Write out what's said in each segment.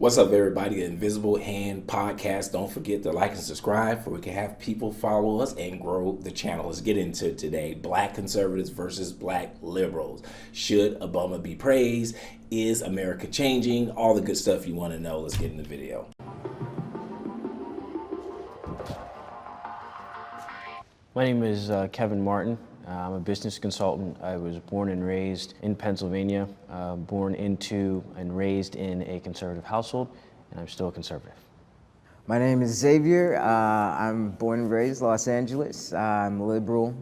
What's up, everybody? The Invisible Hand Podcast. Don't forget to like and subscribe so we can have people follow us and grow the channel. Let's get into it today. Black conservatives versus black liberals. Should Obama be praised? Is America changing? All the good stuff you want to know. Let's get in the video. My name is Kevin Martin. I'm a business consultant. I was born and raised in Pennsylvania, born into and raised in a conservative household, and I'm still a conservative. My name is Xavier. I'm born and raised Los Angeles. I'm liberal.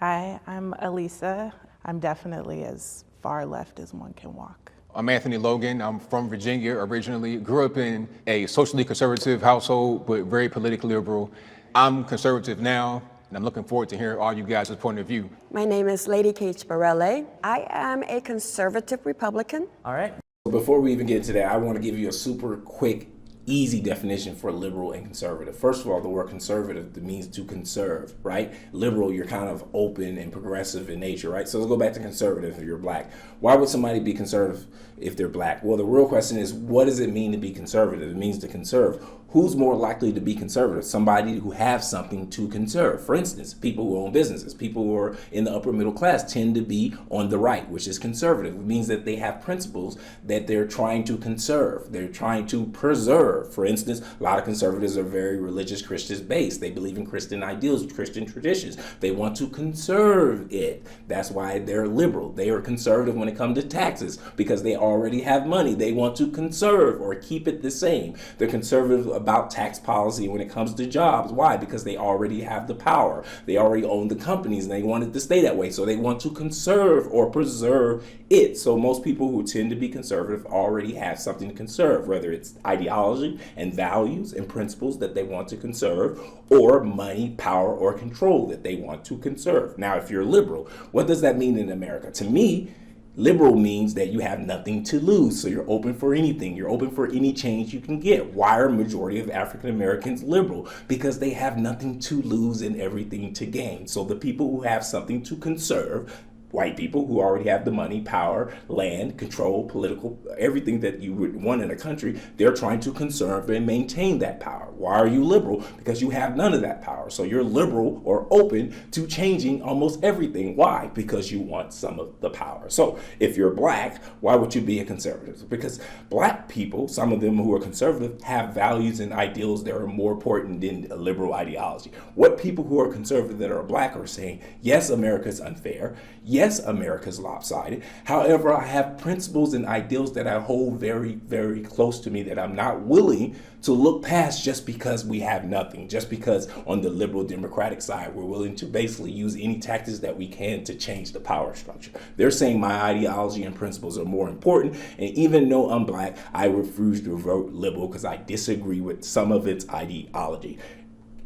Hi, I'm Elisa. I'm definitely as far left as one can walk. I'm Anthony Logan. I'm from Virginia originally. Grew up in a socially conservative household, but very politically liberal. I'm conservative now, and I'm looking forward to hearing all you guys' point of view. My name is Lady Kate Barelle. I am a conservative Republican. All right. Before we even get into that, I want to give you a super quick, easy definition for liberal and conservative. First of all, the word conservative means to conserve, right? Liberal, you're kind of open and progressive in nature, right? So let's go back to conservative if you're black. Why would somebody be conservative if they're black? Well, the real question is, what does it mean to be conservative? It means to conserve. Who's more likely to be conservative? Somebody who has something to conserve. For instance, people who own businesses, people who are in the upper middle class tend to be on the right, which is conservative. It means that they have principles that they're trying to conserve. They're trying to preserve. For instance, a lot of conservatives are very religious Christian based. They believe in Christian ideals, Christian traditions. They want to conserve it. That's why they're liberal. They are conservative when it comes to taxes because they already have money. They want to conserve or keep it the same. They're conservative about tax policy when it comes to jobs. Why? Because they already have the power. They already own the companies and they want it to stay that way. So they want to conserve or preserve it. So most people who tend to be conservative already have something to conserve, whether it's ideology and values and principles that they want to conserve, or money, power, or control that they want to conserve. Now, if you're liberal, what does that mean in America? To me, liberal means that you have nothing to lose, so you're open for anything. You're open for any change you can get. Why are majority of African Americans liberal? Because they have nothing to lose and everything to gain. So the people who have something to conserve, white people who already have the money, power, land, control, political, everything that you would want in a country, they're trying to conserve and maintain that power. Why are you liberal? Because you have none of that power. So you're liberal or open to changing almost everything. Why? Because you want some of the power. So if you're black, why would you be a conservative? Because black people, some of them who are conservative, have values and ideals that are more important than a liberal ideology. What people who are conservative that are black are saying, yes, America's unfair. Yes, America's lopsided. However, I have principles and ideals that I hold very, very close to me that I'm not willing to look past just because we have nothing, just because on the liberal democratic side, we're willing to basically use any tactics that we can to change the power structure. They're saying my ideology and principles are more important. And even though I'm black, I refuse to vote liberal because I disagree with some of its ideology.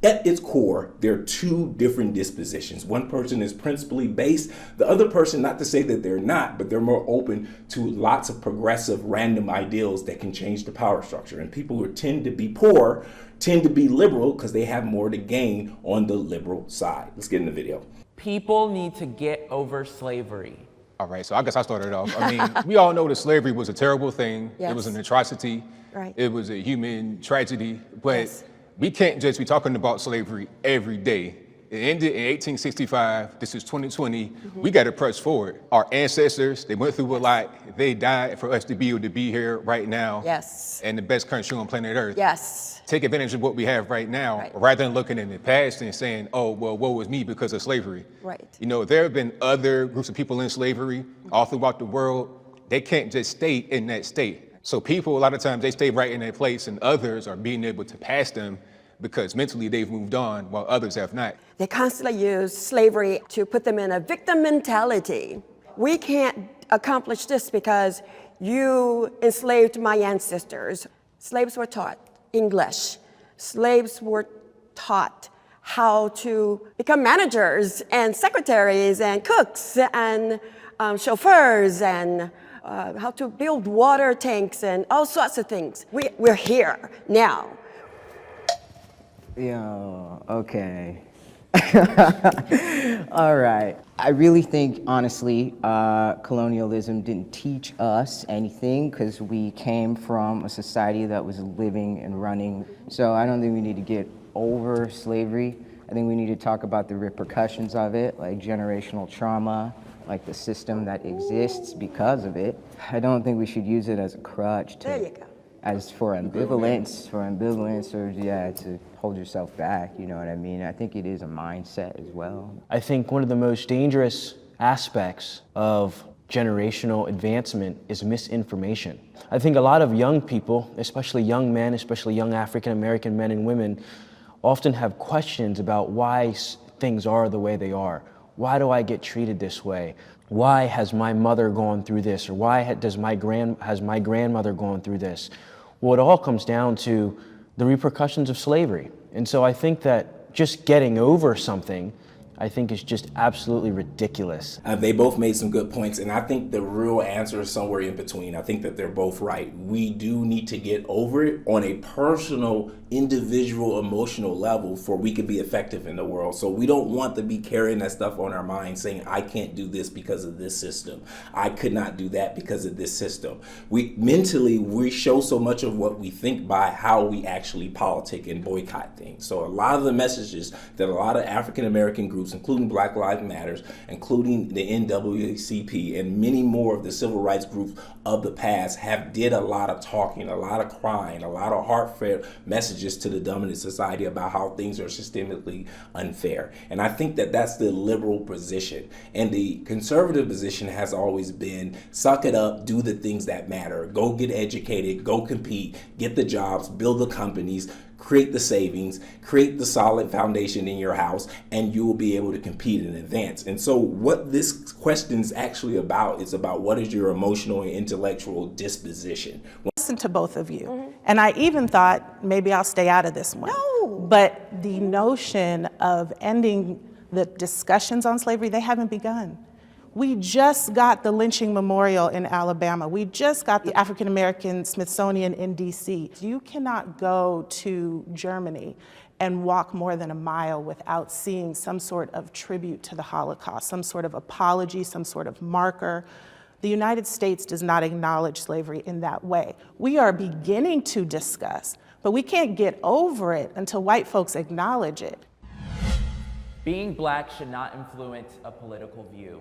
At its core, there are two different dispositions. One person is principally based. The other person, not to say that they're not, but they're more open to lots of progressive random ideals that can change the power structure. And people who tend to be poor tend to be liberal because they have more to gain on the liberal side. Let's get in the video. People need to get over slavery. All right, so I guess I started off. I mean, we all know that slavery was a terrible thing. Yes. It was an atrocity. Right. It was a human tragedy, but Yes. we can't just be talking about slavery every day. It ended in 1865. This is 2020. We got to press forward. Our ancestors, they went through a lot. They died for us to be able to be here right now. Yes. And the best country on planet Earth. Yes. Take advantage of what we have right now, Right. rather than looking in the past and saying, oh, well, woe was me because of slavery. Right. You know, there have been other groups of people in slavery all throughout the world. They can't just stay in that state. So people, a lot of times, they stay right in that place, and others are being able to pass them because mentally they've moved on while others have not. They constantly use slavery to put them in a victim mentality. We can't accomplish this because you enslaved my ancestors. Slaves were taught English. Slaves were taught how to become managers and secretaries and cooks and chauffeurs and how to build water tanks and all sorts of things. We're here now. Yo, okay. All right. I really think, honestly, colonialism didn't teach us anything because we came from a society that was living and running. So I don't think we need to get over slavery. I think we need to talk about the repercussions of it, like generational trauma, like the system that exists because of it. I don't think we should use it as a crutch There you go. as for ambivalence, or yeah, to hold yourself back, you know what I mean? I think it is a mindset as well. I think one of the most dangerous aspects of generational advancement is misinformation. I think a lot of young people, especially young men, especially young African American men and women, often have questions about why things are the way they are. Why do I get treated this way? Why has my mother gone through this? Or why has my grandmother gone through this? Well, it all comes down to the repercussions of slavery. And so I think that just getting over something, I think, is just absolutely ridiculous. They both made some good points, and I think the real answer is somewhere in between. I think that they're both right. We do need to get over it on a personal, individual, emotional level for we can be effective in the world. So we don't want to be carrying that stuff on our mind saying, I can't do this because of this system. I could not do that because of this system. We show so much of what we think by how we actually politic and boycott things. So a lot of the messages that a lot of African American groups, including Black Lives Matters, including the NAACP, and many more of the civil rights groups of the past have did a lot of talking, a lot of crying, a lot of heartfelt messages to the dominant society about how things are systemically unfair. And I think that that's the liberal position. And the conservative position has always been suck it up, do the things that matter, go get educated, go compete, get the jobs, build the companies, create the savings, create the solid foundation in your house, and you will be able to compete and advance. And so what this question is actually about, it's about what is your emotional and intellectual disposition. Listen to both of you. And I even thought maybe I'll stay out of this one. No. But the notion of ending the discussions on slavery, they haven't begun. We just got the lynching memorial in Alabama. We just got the African American Smithsonian in DC. You cannot go to Germany and walk more than a mile without seeing some sort of tribute to the Holocaust, some sort of apology, some sort of marker. The United States does not acknowledge slavery in that way. We are beginning to discuss, but we can't get over it until white folks acknowledge it. Being Black should not influence a political view.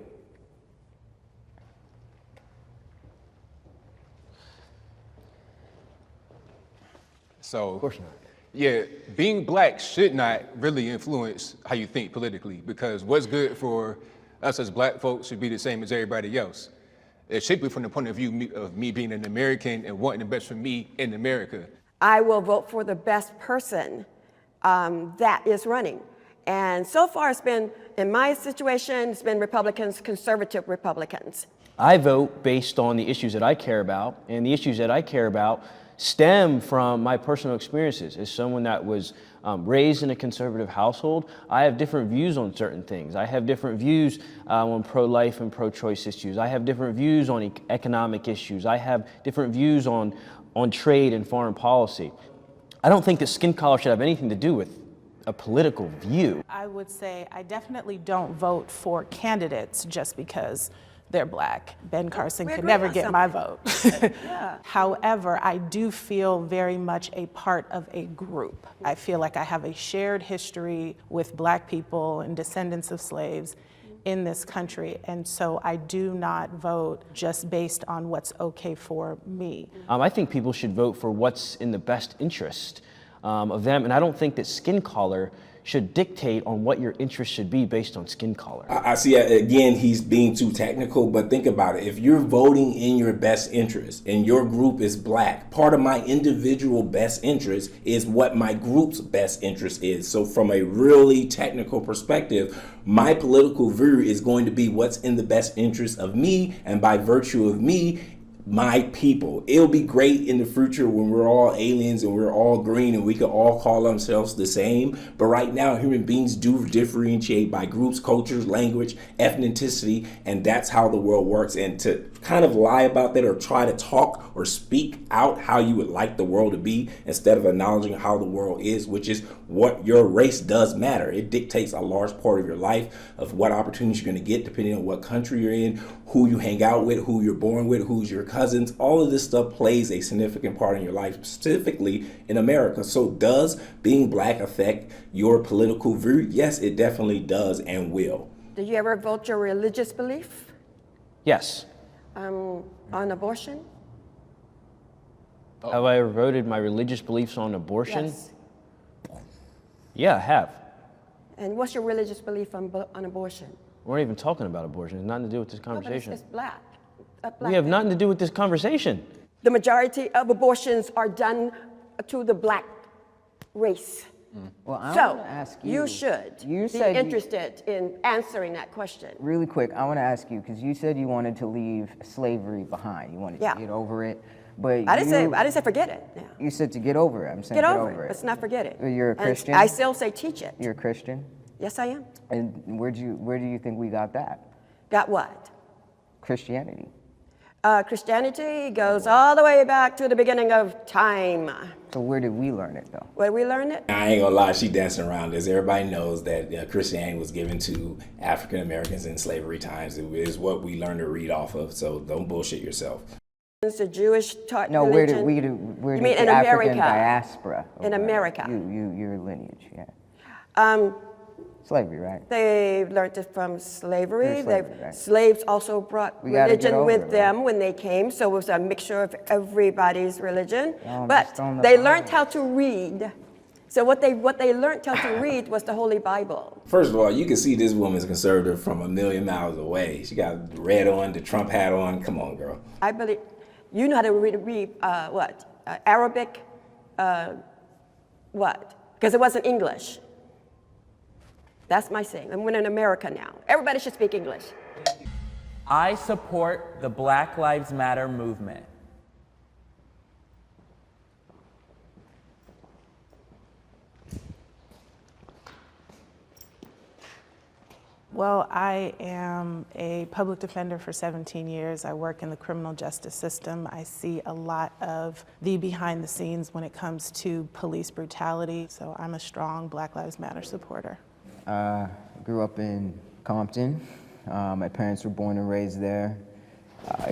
So, Of course not. yeah, being Black should not really influence how you think politically, because what's good for us as Black folks should be the same as everybody else. It should be from the point of view of me being an American and wanting the best for me in America. I will vote for the best person that is running. And so far it's been, in my situation, it's been Republicans, conservative Republicans. I vote based on the issues that I care about, and the issues that I care about stem from my personal experiences. As someone that was raised in a conservative household, I have different views on certain things. I have different views on pro-life and pro-choice issues. I have different views on economic issues. I have different views on trade and foreign policy. I don't think that skin color should have anything to do with a political view. I would say I definitely don't vote for candidates just because they're Black. Ben Carson could never get my vote. However, I do feel very much a part of a group. I feel like I have a shared history with Black people and descendants of slaves in this country, and so I do not vote just based on what's okay for me. I think people should vote for what's in the best interest of them, and I don't think that skin color should dictate on what your interest should be based on skin color. I see, again, he's being too technical, but think about it. If you're voting in your best interest and your group is Black, part of my individual best interest is what my group's best interest is. So from a really technical perspective, my political view is going to be what's in the best interest of me, and by virtue of me my people. It'll be great in the future when we're all aliens and we're all green and we can all call ourselves the same. But right now, human beings do differentiate by groups, cultures, language, ethnicity, and that's how the world works. And to kind of lie about that or try to talk or speak out how you would like the world to be instead of acknowledging how the world is, which is what your race does matter. It dictates a large part of your life, of what opportunities you're going to get depending on what country you're in, who you hang out with, who you're born with, who's your cousins. All of this stuff plays a significant part in your life, specifically in America. So does being black affect your political view? Yes, it definitely does and will. Did you ever vote your religious belief Yes. on abortion? Have I ever voted my religious beliefs on abortion? Yes. Yeah, I have. And what's your religious belief on abortion? We're not even talking about abortion. It's nothing to do with this No, but conversation. it's black. We have nothing to do with this conversation. The majority of abortions are done to the black race. Well, I So want to ask you. you should You be said interested in answering that question. Really quick, I want to ask you because you said you wanted to leave slavery behind. You wanted Yeah. to get over it, but I didn't say forget it. Yeah. You said to get over it. I'm saying Get over it. Let's not forget it. You're a And Christian? I still say teach it. You're a Christian, Yes, I am. and where do you think we got that? Got what? Christianity. Christianity goes all the way back to the beginning of time. So where did we learn it though? Where we learn it? I ain't gonna lie, she dancing around this. Everybody knows that Christianity was given to African Americans in slavery times. It is what we learned to read off of, so don't bullshit yourself. It's a Jewish taught No, religion. where You did mean the in African America? diaspora? In America. Your lineage, yeah. Slavery, right? They learned it from slavery. Through slavery, right. Slaves also brought We gotta get religion over with it, them when they came, so it was a mixture of everybody's religion. No, But just on the they Bible. learned how to read. So what they learned how to read was the Holy Bible. First of all, you can see this woman's conservative from a million miles away. She got the red on, the Trump hat on. Come on, girl. I believe you know how to read Arabic, what? Because it wasn't English. That's my saying. I'm in America now. Everybody should speak English. I support the Black Lives Matter movement. Well, I am a public defender for 17 years. I work in the criminal justice system. I see a lot of the behind the scenes when it comes to police brutality. So I'm a strong Black Lives Matter supporter. Grew up in Compton. My parents were born and raised there.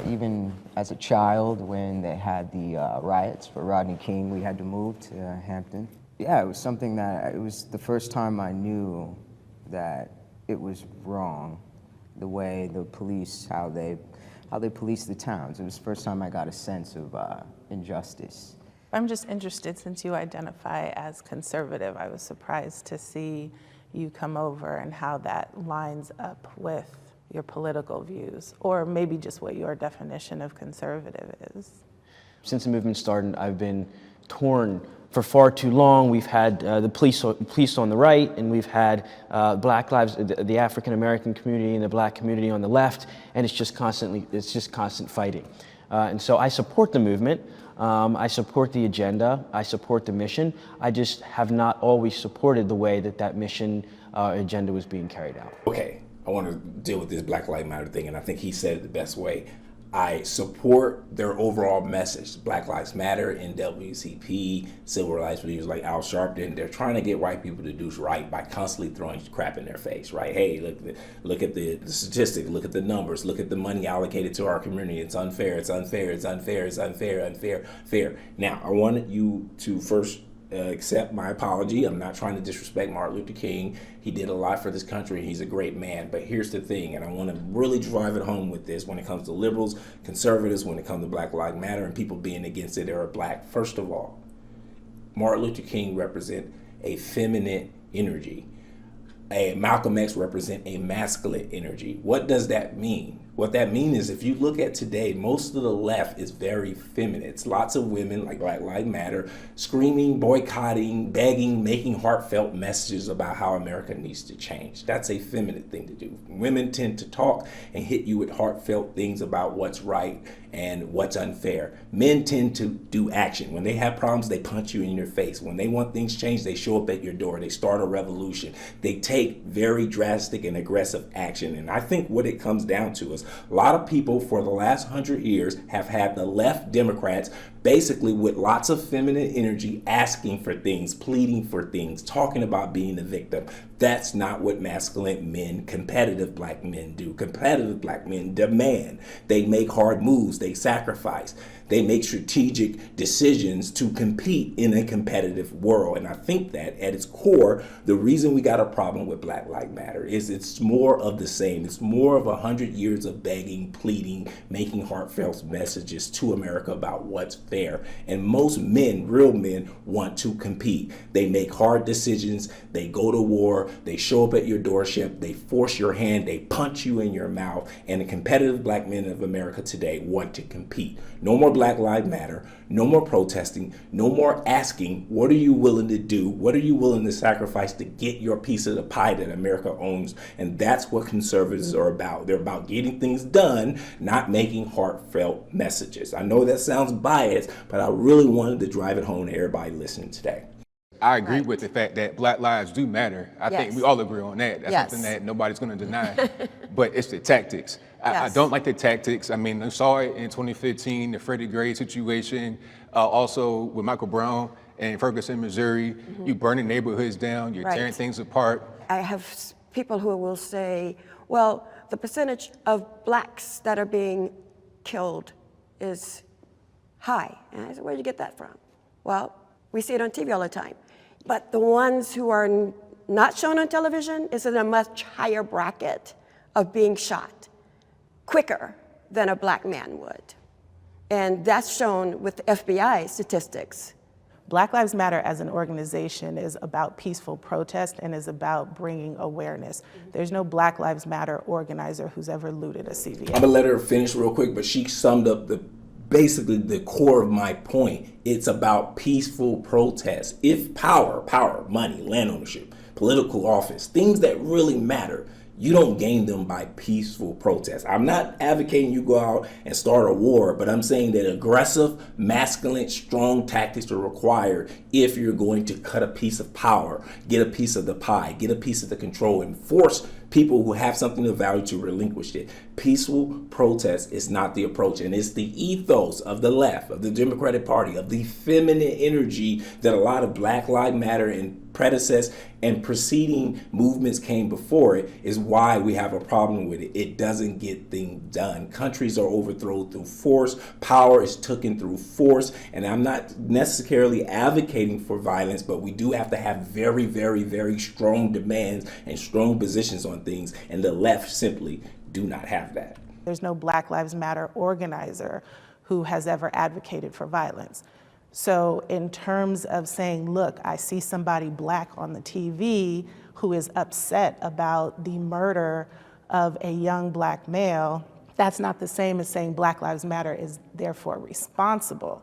Even as a child, when they had the riots for Rodney King, we had to move to Hampton. Yeah, it was something that, it was the first time I knew that it was wrong, the way the police, how they police the towns. It was the first time I got a sense of injustice. I'm just interested, since you identify as conservative, I was surprised to see you come over and how that lines up with your political views, or maybe just what your definition of conservative is. Since the movement started, I've been torn for far too long. We've had the police on the right, and we've had Black Lives, the African American community and the Black community on the left, and it's just constant fighting. And so I support the movement. I support the agenda. I support the mission. I just have not always supported the way that mission agenda was being carried out. Okay, I want to deal with this Black Lives Matter thing, and I think he said it the best way. I support their overall message. Black Lives Matter, NAACP, civil rights leaders like Al Sharpton, they're trying to get white people to do right by constantly throwing crap in their face, right? Hey, look at the statistics, look at the numbers, look at the money allocated to our community. It's unfair, it's unfair, it's unfair, it's unfair, fair. Now, I wanted you to first accept my apology. I'm not trying to disrespect Martin Luther King. He did a lot for this country. He's a great man. But here's the thing, and I want to really drive it home with this when it comes to liberals, conservatives, when it comes to Black Lives Matter and people being against it that are black. First of all, Martin Luther King represent a feminine energy. Malcolm X represent a masculine energy. What does that mean? What that means is if you look at today, most of the left is very feminine. It's lots of women like Black Lives Matter screaming, boycotting, begging, making heartfelt messages about how America needs to change. That's a feminine thing to do. Women tend to talk and hit you with heartfelt things about what's right and what's unfair. Men tend to do action. When they have problems, they punch you in your face. When they want things changed, they show up at your door. They start a revolution. They take very drastic and aggressive action. And I think what it comes down to is a lot of people for the last 100 years have had the left Democrats basically with lots of feminine energy asking for things, pleading for things, talking about being a victim. That's not what masculine men, competitive black men do. Competitive black men demand. They make hard moves. They sacrifice. They make strategic decisions to compete in a competitive world. And I think that at its core, the reason we got a problem with Black Lives Matter is it's more of the same. It's more of 100 years of begging, pleading, making heartfelt messages to America about what's fair. And most men, real men, want to compete. They make hard decisions. They go to war. They show up at your doorstep. They force your hand. They punch you in your mouth. And the competitive black men of America today want to compete. No more Black Lives Matter, no more protesting, no more asking, what are you willing to do? What are you willing to sacrifice to get your piece of the pie that America owns? And that's what conservatives are about. They're about getting things done, not making heartfelt messages. I know that sounds biased, but I really wanted to drive it home to everybody listening today. I agree with the fact that Black lives do matter. I think we all agree on that. That's something that nobody's going to deny. But it's the tactics. I don't like the tactics. I mean, I saw it in 2015, the Freddie Gray situation, also with Michael Brown in Ferguson, Missouri. You burning neighborhoods down, you're tearing things apart. I have people who will say, well, the percentage of blacks that are being killed is high. And I said, where'd you get that from? Well, we see it on TV all the time. But the ones who are not shown on television is in a much higher bracket of being shot quicker than a black man would. And that's shown with the FBI statistics. Black Lives Matter as an organization is about peaceful protest and is about bringing awareness. There's no Black Lives Matter organizer who's ever looted a CVS. I'm gonna let her finish real quick, but she summed up basically the core of my point. It's about peaceful protest. If power, money, land ownership, political office, things that really matter, you don't gain them by peaceful protest. I'm not advocating you go out and start a war, but I'm saying that aggressive, masculine, strong tactics are required if you're going to cut a piece of power, get a piece of the pie, get a piece of the control, and force people who have something of value to relinquish it. Peaceful protest is not the approach, and it's the ethos of the left, of the Democratic Party, of the feminine energy that a lot of Black Lives Matter and predecessor and preceding movements came before it is why we have a problem with it. It doesn't get things done. Countries are overthrown through force. Power is taken through force. And I'm not necessarily advocating for violence, but we do have to have very, very, very strong demands and strong positions on things. And the left simply do not have that. There's no Black Lives Matter organizer who has ever advocated for violence. So in terms of saying, look, I see somebody black on the TV who is upset about the murder of a young black male, that's not the same as saying Black Lives Matter is therefore responsible.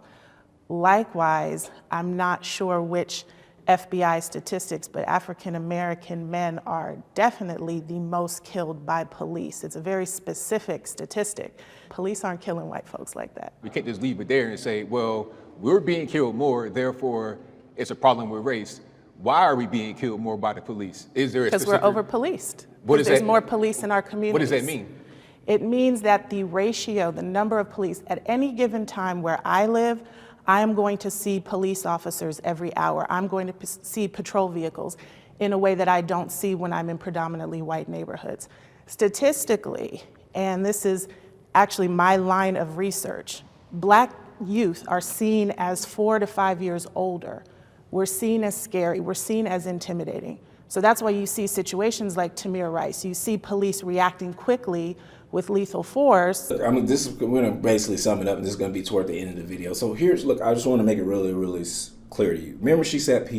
Likewise, I'm not sure which FBI statistics, but African American men are definitely the most killed by police. It's a very specific statistic. Police aren't killing white folks like that. We can't just leave it there and say, well, we're being killed more, therefore it's a problem with race. Why are we being killed more by the police? Is there a Because we're over-policed. What does that There's mean? more police in our communities. What does that mean? It means that the ratio, the number of police, at any given time where I live, I am going to see police officers every hour. I'm going to see patrol vehicles in a way that I don't see when I'm in predominantly white neighborhoods. Statistically, and this is actually my line of research, black youth are seen as 4 to 5 years older. We're seen as scary, we're seen as intimidating. So that's why you see situations like Tamir Rice. You see police reacting quickly with lethal force. I mean, we're gonna basically sum it up, and this is gonna be toward the end of the video. So look, I just wanna make it really, really clear to you. Remember she said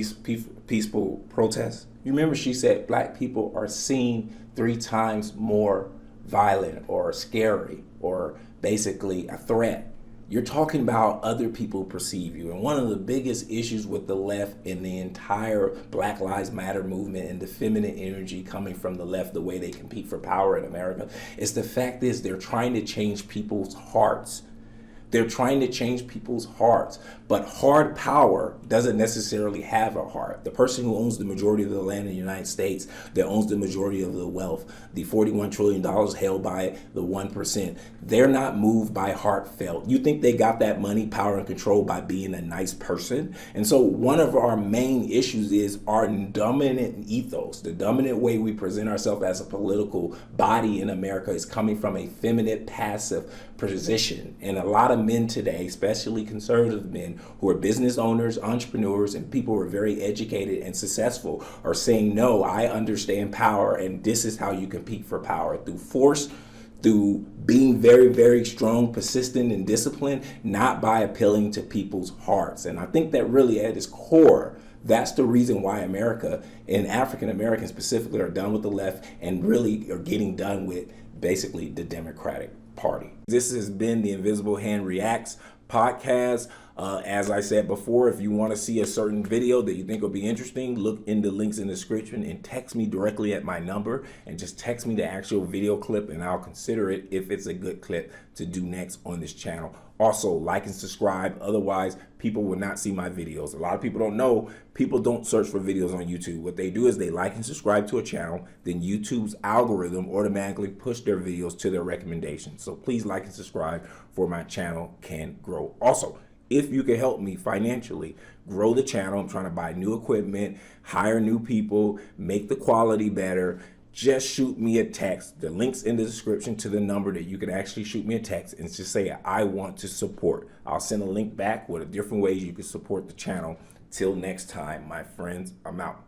peaceful protest? You remember she said black people are seen 3 times more violent or scary or basically a threat. You're talking about other people perceive you. And one of the biggest issues with the left in the entire Black Lives Matter movement and the feminine energy coming from the left, the way they compete for power in America, is the fact is they're trying to change people's hearts. They're trying to change people's hearts, but hard power doesn't necessarily have a heart. The person who owns the majority of the land in the United States, that owns the majority of the wealth, the $41 trillion held by the 1%, they're not moved by heartfelt. You think they got that money, power, and control by being a nice person? And so one of our main issues is our dominant ethos. The dominant way we present ourselves as a political body in America is coming from a feminine, passive position. And a lot of men today, especially conservative men who are business owners, entrepreneurs, and people who are very educated and successful, are saying, no, I understand power, and this is how you compete for power, through force, through being very, very strong, persistent, and disciplined, not by appealing to people's hearts. And I think that really at its core, that's the reason why America and African Americans specifically are done with the left and really are getting done with basically the Democratic Party. This has been the Invisible Hand Reacts podcast. As I said before, if you want to see a certain video that you think will be interesting, look in the links in the description and text me directly at my number, and just text me the actual video clip and I'll consider it if it's a good clip to do next on this channel. Also, like and subscribe, otherwise people will not see my videos. A lot of people don't know, people don't search for videos on YouTube. What they do is they like and subscribe to a channel, then YouTube's algorithm automatically push their videos to their recommendations. So please like and subscribe for my channel can grow. Also, if you can help me financially grow the channel, I'm trying to buy new equipment, hire new people, make the quality better, just shoot me a text. The link's in the description to the number that you can actually shoot me a text and just say, I want to support. I'll send a link back with different ways you can support the channel. Till next time, my friends, I'm out.